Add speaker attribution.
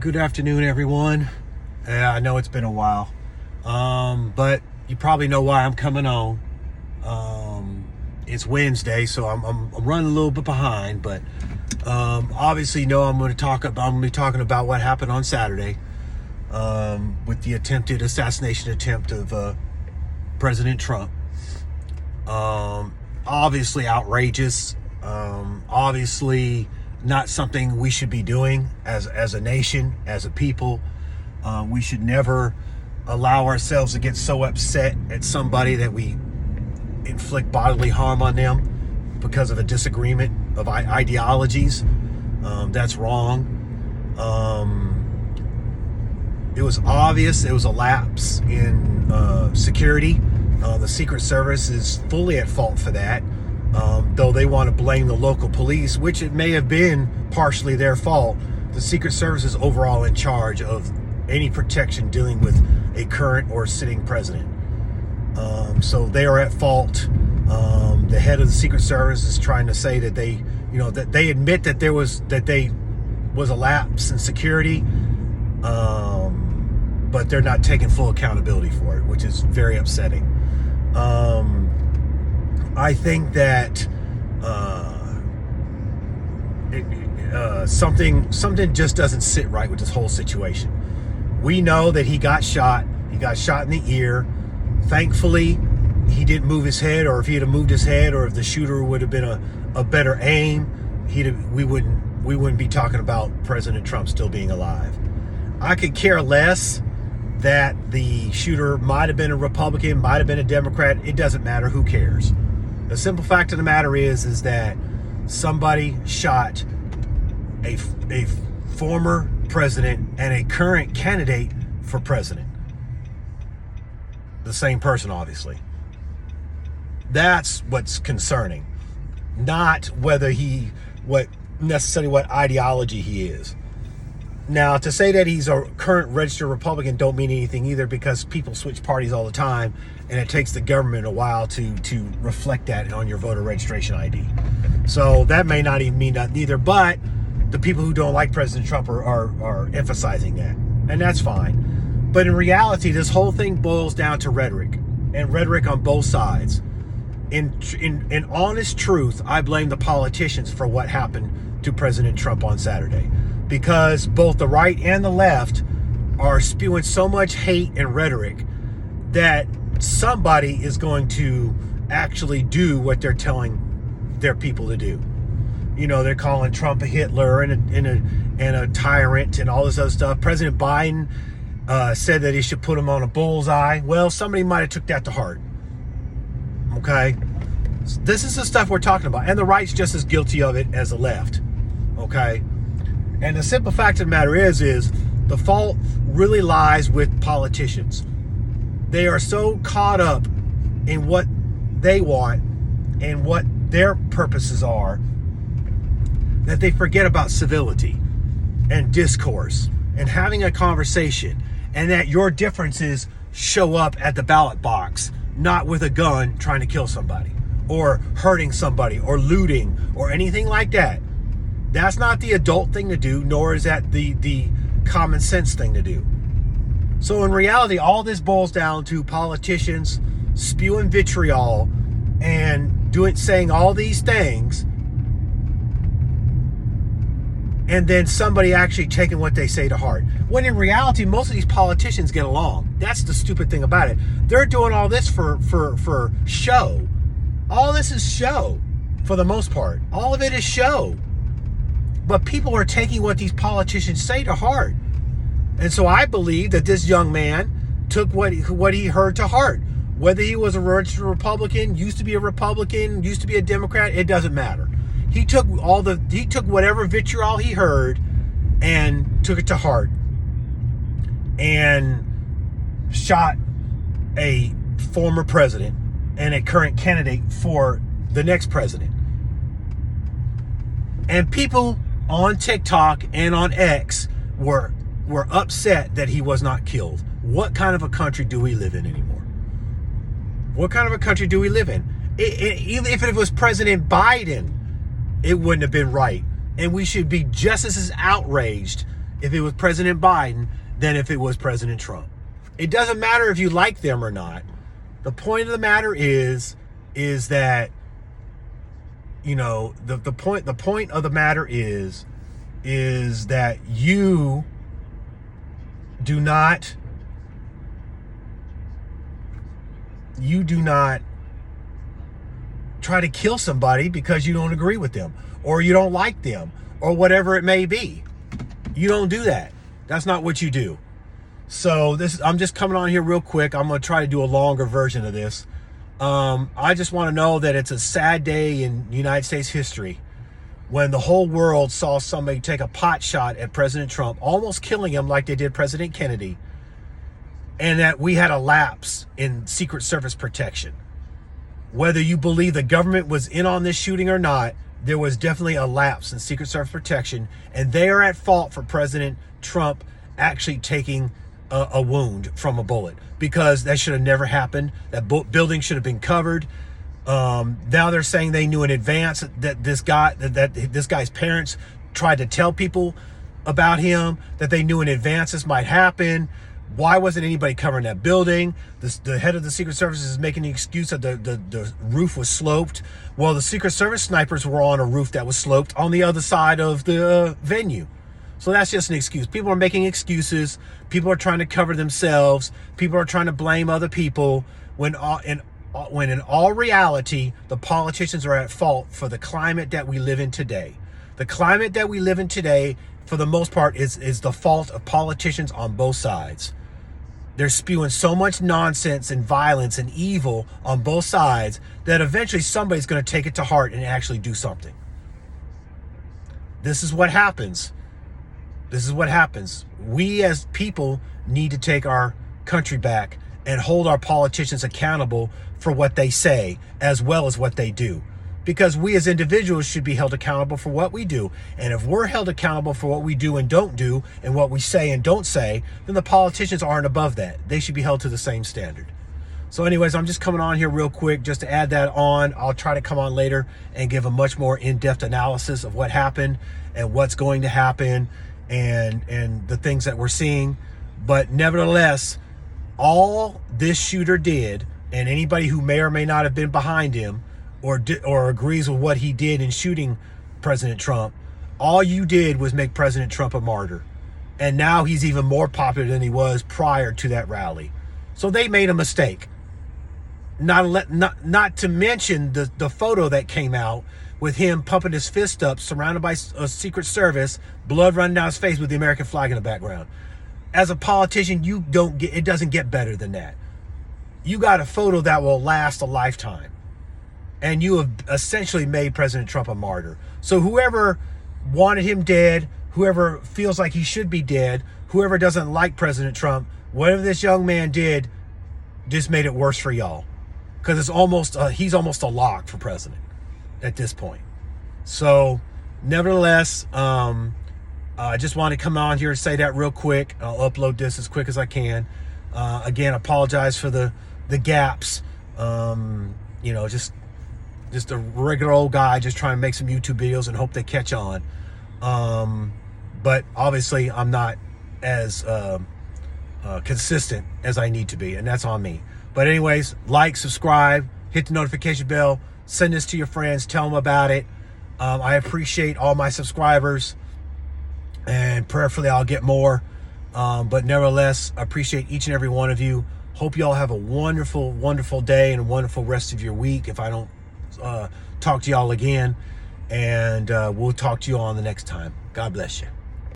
Speaker 1: Good afternoon, everyone. I know it's been a while, but you probably know why I'm coming on. It's Wednesday, so I'm running a little bit behind, but obviously, you know, I'm going to be talking about what happened on Saturday with the attempted assassination attempt of President Trump. Obviously outrageous. Obviously not something we should be doing as a nation, as a people. We should never allow ourselves to get so upset at somebody that we inflict bodily harm on them because of a disagreement of ideologies. That's wrong. It was obvious it was a lapse in security. The Secret Service is fully at fault for that. Though they want to blame the local police, which it may have been partially their fault, the Secret Service is overall in charge of any protection dealing with a current or sitting president. So they are at fault. The head of the Secret Service is trying to say that they admit that there was a lapse in security, but they're not taking full accountability for it, which is very upsetting. I think that something just doesn't sit right with this whole situation. We know that he got shot. He got shot in the ear. Thankfully, he didn't move his head, or if he had moved his head, or if the shooter would have been a better aim, we wouldn't be talking about President Trump still being alive. I could care less that the shooter might have been a Republican, might have been a Democrat. It doesn't matter. Who cares? The simple fact of the matter is that somebody shot a former president and a current candidate for president. The same person, obviously. That's what's concerning. Not what ideology he is. Now, to say that he's a current registered Republican don't mean anything either, because people switch parties all the time, and it takes the government a while to reflect that on your voter registration ID. So that may not even mean nothing either, but the people who don't like President Trump are emphasizing that, and that's fine. But in reality, this whole thing boils down to rhetoric, and rhetoric on both sides. In honest truth, I blame the politicians for what happened to President Trump on Saturday, because both the right and the left are spewing so much hate and rhetoric that somebody is going to actually do what they're telling their people to do. You know, they're calling Trump a Hitler and a tyrant and all this other stuff. President Biden said that he should put him on a bullseye. Well, somebody might have took that to heart. Okay? This is the stuff we're talking about. And the right's just as guilty of it as the left. Okay? And the simple fact of the matter is the fault really lies with politicians. They are so caught up in what they want and what their purposes are that they forget about civility and discourse and having a conversation, and that your differences show up at the ballot box, not with a gun trying to kill somebody or hurting somebody or looting or anything like that. That's not the adult thing to do, nor is that the common sense thing to do. So in reality, all this boils down to politicians spewing vitriol and saying all these things, and then somebody actually taking what they say to heart. When in reality, most of these politicians get along. That's the stupid thing about it. They're doing all this for show. All this is show, for the most part. All of it is show. But people are taking what these politicians say to heart. And so I believe that this young man took what he heard to heart. Whether he was a registered Republican, used to be a Republican, used to be a Democrat, it doesn't matter. He took whatever vitriol he heard and took it to heart and shot a former president and a current candidate for the next president. And people on TikTok and on X were upset that he was not killed. What kind of a country do we live in anymore? What kind of a country do we live in? Even if it was President Biden, it wouldn't have been right. And we should be just as outraged if it was President Biden than if it was President Trump. It doesn't matter if you like them or not. The point of the matter is that, you know, the point of the matter is that you do not try to kill somebody because you don't agree with them or you don't like them or whatever it may be. You don't do that. That's not what you do. So I'm just coming on here real quick. I'm going to try to do a longer version of this. I just want to know that it's a sad day in United States history when the whole world saw somebody take a pot shot at President Trump, almost killing him like they did President Kennedy, and that we had a lapse in Secret Service protection. Whether you believe the government was in on this shooting or not, there was definitely a lapse in Secret Service protection, and they are at fault for President Trump actually taking a wound from a bullet, because that should have never happened. That building should have been covered. Now they're saying they knew in advance that this guy's parents tried to tell people about him, that they knew in advance this might happen. Why wasn't anybody covering that building? The head of the Secret Service is making the excuse that the roof was sloped. Well, the Secret Service snipers were on a roof that was sloped on the other side of the venue. So that's just an excuse. People are making excuses. People are trying to cover themselves. People are trying to blame other people when in all reality, the politicians are at fault for the climate that we live in today. The climate that we live in today, for the most part, is the fault of politicians on both sides. They're spewing so much nonsense and violence and evil on both sides that eventually somebody's going to take it to heart and actually do something. This is what happens. This is what happens. We as people need to take our country back and hold our politicians accountable for what they say as well as what they do. Because we as individuals should be held accountable for what we do. And if we're held accountable for what we do and don't do, and what we say and don't say, then the politicians aren't above that. They should be held to the same standard. So anyways, I'm just coming on here real quick just to add that on. I'll try to come on later and give a much more in-depth analysis of what happened and what's going to happen and the things that we're seeing. But nevertheless, all this shooter did, and anybody who may or may not have been behind him or agrees with what he did in shooting President Trump, all you did was make President Trump a martyr. And now he's even more popular than he was prior to that rally. So they made a mistake. Not to mention the photo that came out with him pumping his fist up, surrounded by a Secret Service, blood running down his face with the American flag in the background. As a politician, it doesn't get better than that. You got a photo that will last a lifetime. And you have essentially made President Trump a martyr. So whoever wanted him dead, whoever feels like he should be dead, whoever doesn't like President Trump, whatever this young man did, just made it worse for y'all. Because he's almost a lock for president at this point. So nevertheless, I just want to come on here and say that real quick. I'll upload this as quick as I can. Again, apologize for the gaps. Just a regular old guy just trying to make some YouTube videos and hope they catch on. But obviously I'm not as consistent as I need to be, and that's on me. But anyways, like, subscribe, hit the notification bell, send this to your friends, tell them about it. I appreciate all my subscribers, and prayerfully I'll get more. But nevertheless, I appreciate each and every one of you. Hope you all have a wonderful, wonderful day and a wonderful rest of your week if I don't talk to y'all again. And we'll talk to you all on the next time. God bless you.